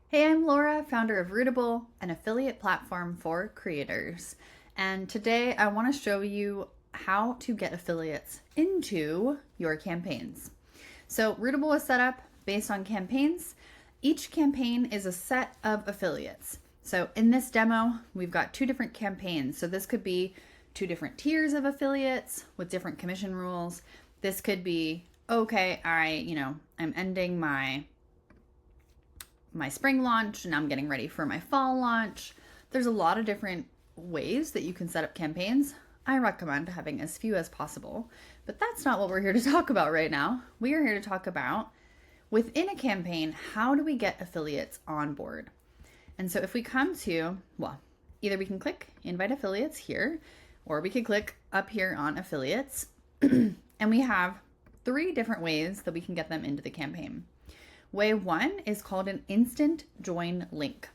Hey, I'm Laura, founder of Rootabl, an affiliate platform for creators. And today I want to show you how to get affiliates into your campaigns. So Rootabl is set up based on campaigns. Each campaign is a set of affiliates. So in this demo, we've got two different campaigns. So this could be two different tiers of affiliates with different commission rules. This could be, okay, I'm ending my spring launch and I'm getting ready for my fall launch. There's a lot of different ways that you can set up campaigns. I recommend having as few as possible, but that's not what we're here to talk about right now. We are here to talk about within a campaign, how do we get affiliates on board? And so if we come to, either we can click invite affiliates here, or we can click up here on affiliates and we have three different ways that we can get them into the campaign. Way one is called an instant join link.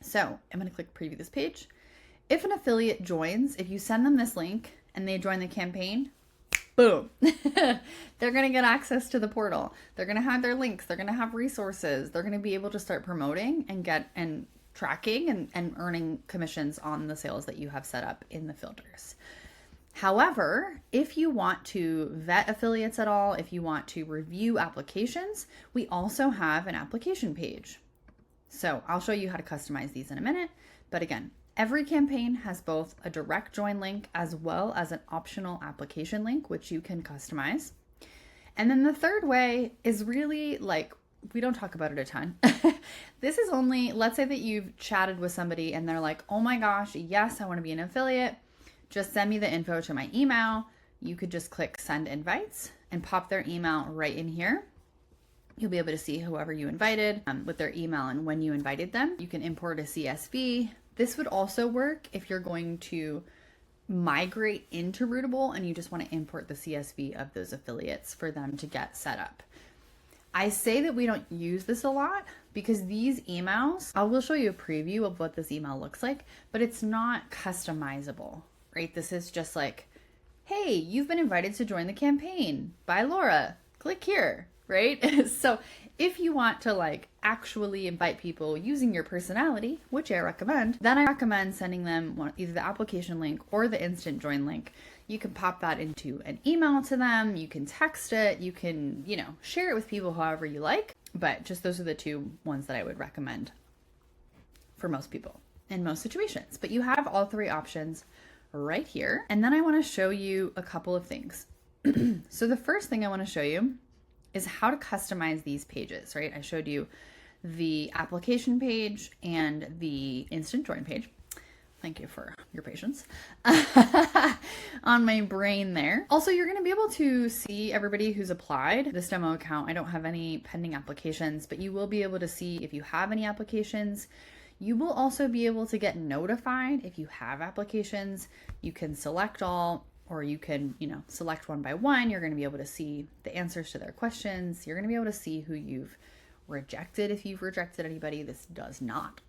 So I'm going to click preview this page. If an affiliate joins, if you send them this link and they join the campaign, boom, they're going to get access to the portal. They're going to have their links. They're going to have resources. They're going to be able to start promoting and tracking and earning commissions on the sales that you have set up in the filters. However, if you want to vet affiliates at all, if you want to review applications, we also have an application page. So I'll show you how to customize these in a minute. But again, every campaign has both a direct join link as well as an optional application link, which you can customize. And then the third way is really we don't talk about it a ton. This is only, let's say that you've chatted with somebody and they're like, oh my gosh, yes, I want to be an affiliate. Just send me the info to my email. You could just click send invites and pop their email right in here. You'll be able to see whoever you invited with their email and when you invited them. You can import a CSV. This would also work if you're going to migrate into Rootabl and you just want to import the CSV of those affiliates for them to get set up. I say that we don't use this a lot because these emails, I will show you a preview of what this email looks like, but it's not customizable. Right? This is just like, hey, you've been invited to join the campaign by Laura. Click here, right? So if you want to actually invite people using your personality, which I recommend, then I recommend sending them either the application link or the instant join link. You can pop that into an email to them. You can text it. You can, share it with people however you like. But just those are the two ones that I would recommend for most people in most situations. But you have all three options right here. And then I want to show you a couple of things. So the first thing I want to show you is how to customize these pages, right? I showed you the application page and the instant join page. Thank you for your patience on my brain there. Also, you're going to be able to see everybody who's applied this demo account. I don't have any pending applications, but you will be able to see if you have any applications. You will also be able to get notified if you have applications. You can select all, or you can, select one by one. You're going to be able to see the answers to their questions. You're going to be able to see who you've rejected if you've rejected anybody. This does not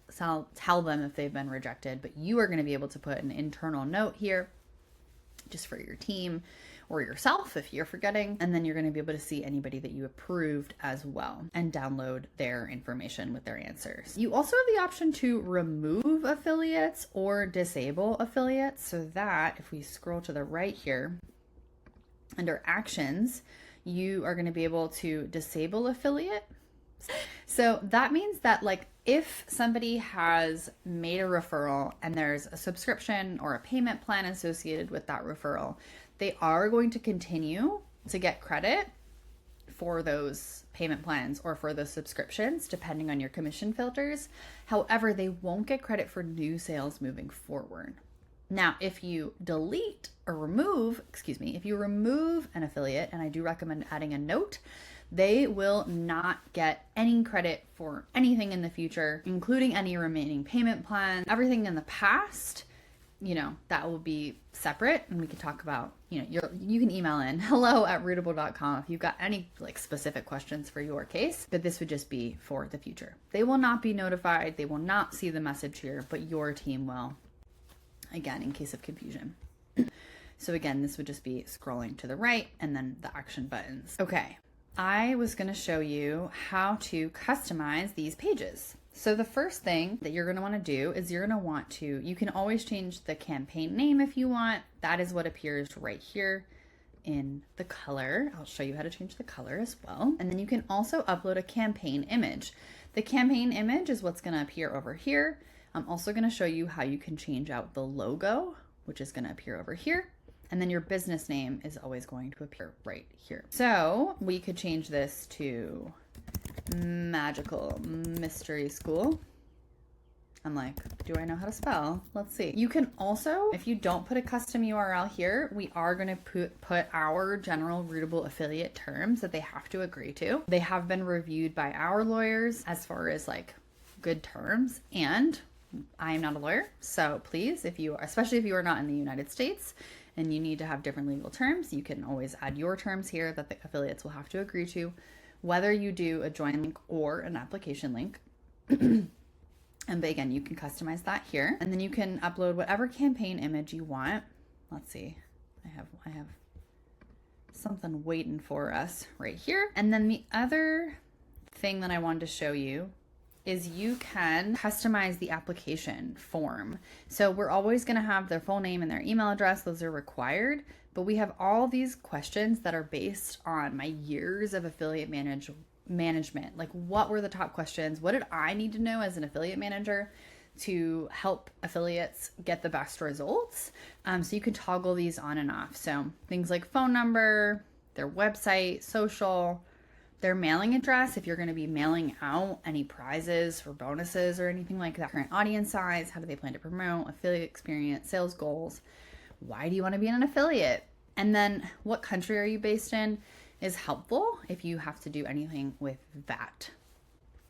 tell them if they've been rejected, but you are going to be able to put an internal note here just for your team or yourself if you're forgetting. And then you're going to be able to see anybody that you approved as well and download their information with their answers. You also have the option to remove affiliates or disable affiliates, so that if we scroll to the right here under actions, you are going to be able to disable affiliate. So that means that if somebody has made a referral and there's a subscription or a payment plan associated with that referral, they are going to continue to get credit for those payment plans or for those subscriptions, depending on your commission filters. However, they won't get credit for new sales moving forward. Now, if you delete or remove an affiliate, and I do recommend adding a note, they will not get any credit for anything in the future, including any remaining payment plans. Everything in the past, that will be separate, and we can talk about, you can email in hello@rootabl.com if you've got any specific questions for your case, but this would just be for the future. They will not be notified. They will not see the message here, but your team will, again, in case of confusion. So again, this would just be scrolling to the right and then the action buttons. Okay. I was going to show you how to customize these pages. So the first thing that you're going to want to do is you're going to want to, you can always change the campaign name if you want. That is what appears right here in the color. I'll show you how to change the color as well. And then you can also upload a campaign image. The campaign image is what's going to appear over here. I'm also going to show you how you can change out the logo, which is going to appear over here. And then your business name is always going to appear right here. So we could change this to Magical Mystery School. I'm like, do I know how to spell? Let's see. You can also, if you don't put a custom URL here, we are going to put our general Rootabl affiliate terms that they have to agree to. They have been reviewed by our lawyers as far as like good terms, and I'm not a lawyer. So please, if you are, especially if you are not in the United States and you need to have different legal terms, you can always add your terms here that the affiliates will have to agree to, whether you do a join link or an application link. But again, you can customize that here, and then you can upload whatever campaign image you want. Let's see, I have something waiting for us right here. And then the other thing that I wanted to show you is you can customize the application form. So we're always going to have their full name and their email address. Those are required, but we have all these questions that are based on my years of affiliate management. Like, what were the top questions? What did I need to know as an affiliate manager to help affiliates get the best results? So you can toggle these on and off. So things like phone number, their website, social, their mailing address, if you're going to be mailing out any prizes or bonuses or anything like that, current audience size, how do they plan to promote, affiliate experience, sales goals, why do you want to be an affiliate? And then what country are you based in is helpful if you have to do anything with that.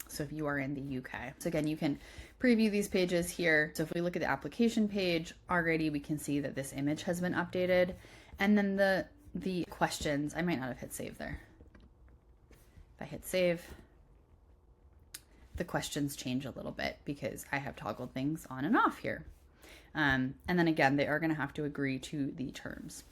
So if you are in the UK. So again, you can preview these pages here. So if we look at the application page, already we can see that this image has been updated. And then the questions, I might not have hit save there. If I hit save, the questions change a little bit because I have toggled things on and off here. And then again, they are going to have to agree to the terms.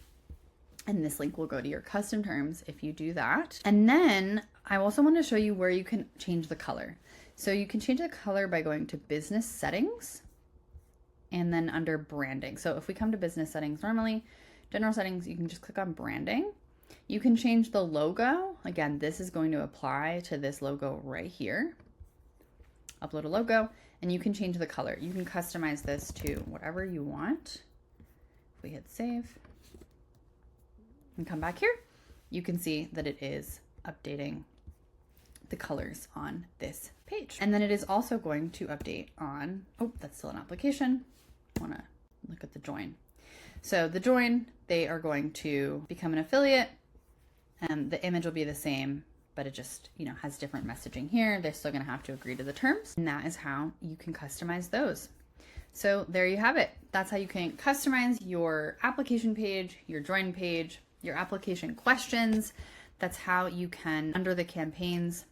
And this link will go to your custom terms if you do that. And then I also want to show you where you can change the color. So you can change the color by going to business settings and then under branding. So if we come to business settings, normally general settings, you can just click on branding. You can change the logo. Again, this is going to apply to this logo right here. Upload a logo, and you can change the color. You can customize this to whatever you want. If we hit save and come back here, you can see that it is updating the colors on this page. And then it is also going to update on, oh, that's still an application. I want to look at the join. So the join, they are going to become an affiliate. The image will be the same, but it just, has different messaging here. They're still going to have to agree to the terms. And that is how you can customize those. So there you have it. That's how you can customize your application page, your join page, your application questions. That's how you can, under the campaigns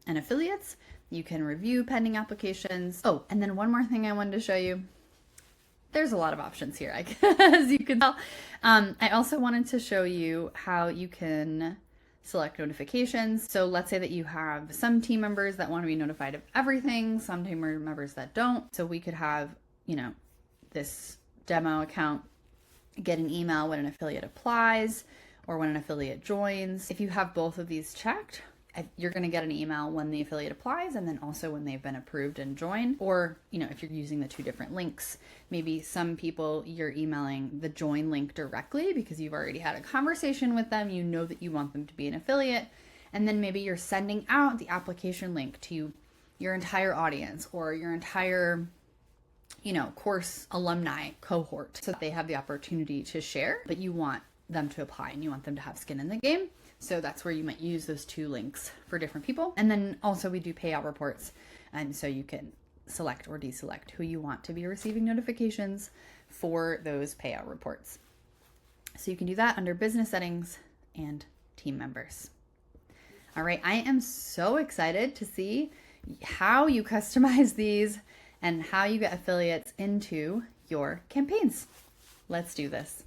and affiliates, you can review pending applications. Oh, and then one more thing I wanted to show you. There's a lot of options here, as you can tell. I also wanted to show you how you can select notifications. So let's say that you have some team members that want to be notified of everything, some team members that don't. So we could have, this demo account get an email when an affiliate applies or when an affiliate joins. If you have both of these checked, you're going to get an email when the affiliate applies and then also when they've been approved and joined. Or, if you're using the two different links, maybe some people you're emailing the join link directly because you've already had a conversation with them. You know that you want them to be an affiliate. And then maybe you're sending out the application link to your entire audience or your entire, course alumni cohort so that they have the opportunity to share, but you want them to apply and you want them to have skin in the game. So that's where you might use those two links for different people. And then also we do payout reports. And so you can select or deselect who you want to be receiving notifications for those payout reports. So you can do that under business settings and team members. All right, I am so excited to see how you customize these and how you get affiliates into your campaigns. Let's do this.